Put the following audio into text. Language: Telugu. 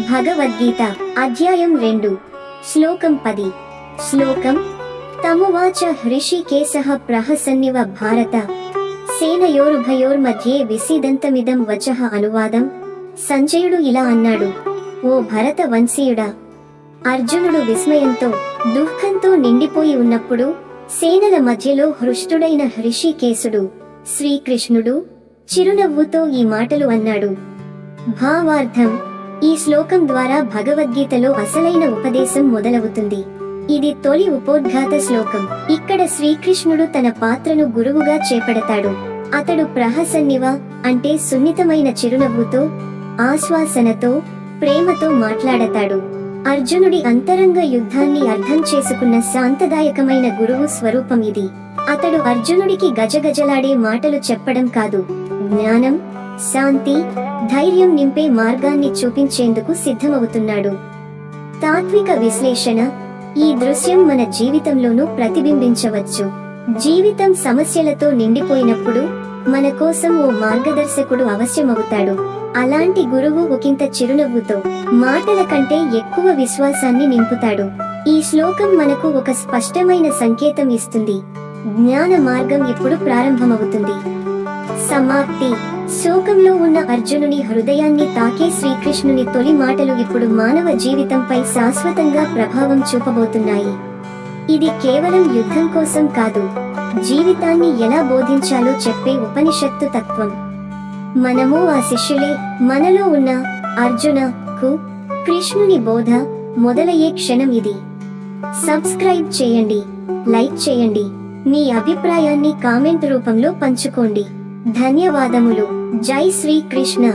భగవద్గీత అధ్యాయం 2 శ్లోకం 10 శ్లోకం తమువాచ హృషీకేశః ప్రహసన్నివ భారత సేనయోరుభయోర్మధ్యే విసీదంతమిదం వచః అనువాదం సంజయుడు ఇలా అన్నాడు, ఓ భరత వంశీయుడా, అర్జునుడు విస్మయంతో దుఃఖంతో నిండిపోయి ఉన్నప్పుడు సేనల మధ్యలో హృష్టుడైన హృషీకేశుడు శ్రీకృష్ణుడు చిరునవ్వుతో ఈ మాటలు అన్నాడు. భావార్థం: ఈ శ్లోకం ద్వారా భగవద్గీతలో అసలైన ఉపదేశం మొదలవుతుంది. ఇది తొలి ఉపోద్ఘాత శ్లోకం. ఇక్కడ శ్రీకృష్ణుడు తన పాత్రను గురువుగా చేపడతాడు. అతడు ప్రహసన్నివ అంటే సున్నితమైన చిరునవ్వుతో, ఆశ్వాసనతో, ప్రేమతో మాట్లాడతాడు. అర్జునుడి అంతరంగ యుద్ధాన్ని అర్థం చేసుకున్న శాంతదాయకమైన గురువు స్వరూపం ఇది. అతడు అర్జునుడికి గజగజలాడే మాటలు చెప్పడం కాదు, జ్ఞానం, శాంతి, ధైర్యం నింపే మార్గాన్ని చూపించేందుకు సిద్ధమవుతున్నాడు. తాత్విక విశ్లేషణ: ఈ దృశ్యం మన జీవితంలోనూ ప్రతిబింబించవచ్చు. జీవితం సమస్యలతో నిండిపోయినప్పుడు మన కోసం ఓ మార్గదర్శకుడు అవశ్యమవుతాడు. అలాంటి గురువు ఒకంత చిరునవ్వుతో, మాటల కంటే ఎక్కువ విశ్వాసాన్ని నింపుతాడు. ఈ శ్లోకం మనకు ఒక స్పష్టమైన సంకేతం ఇస్తుంది: జ్ఞాన మార్గం ఇప్పుడు ప్రారంభమవుతుంది. సమాప్తి: శోకంలో ఉన్న అర్జునుని హృదయాన్ని తాకే శ్రీకృష్ణుని తొలి మాటలు ఇప్పుడు మానవ జీవితంపై శాశ్వతంగా ప్రభావం చూపబోతున్నాయి. ఇది కేవలం యుద్ధం కోసం కాదు, జీవితాన్ని ఎలా బోధించాలో చెప్పే ఉపనిషత్తు తత్వం. మనము ఆ శిష్యులే. మనలో ఉన్న అర్జునకు కృష్ణుని బోధ మొదలయ్యే క్షణం ఇది. సబ్స్క్రైబ్ చేయండి, లైక్ చేయండి, మీ అభిప్రాయాన్ని కామెంట్ రూపంలో పంచుకోండి. ధన్యవాదములు. జై శ్రీకృష్ణ.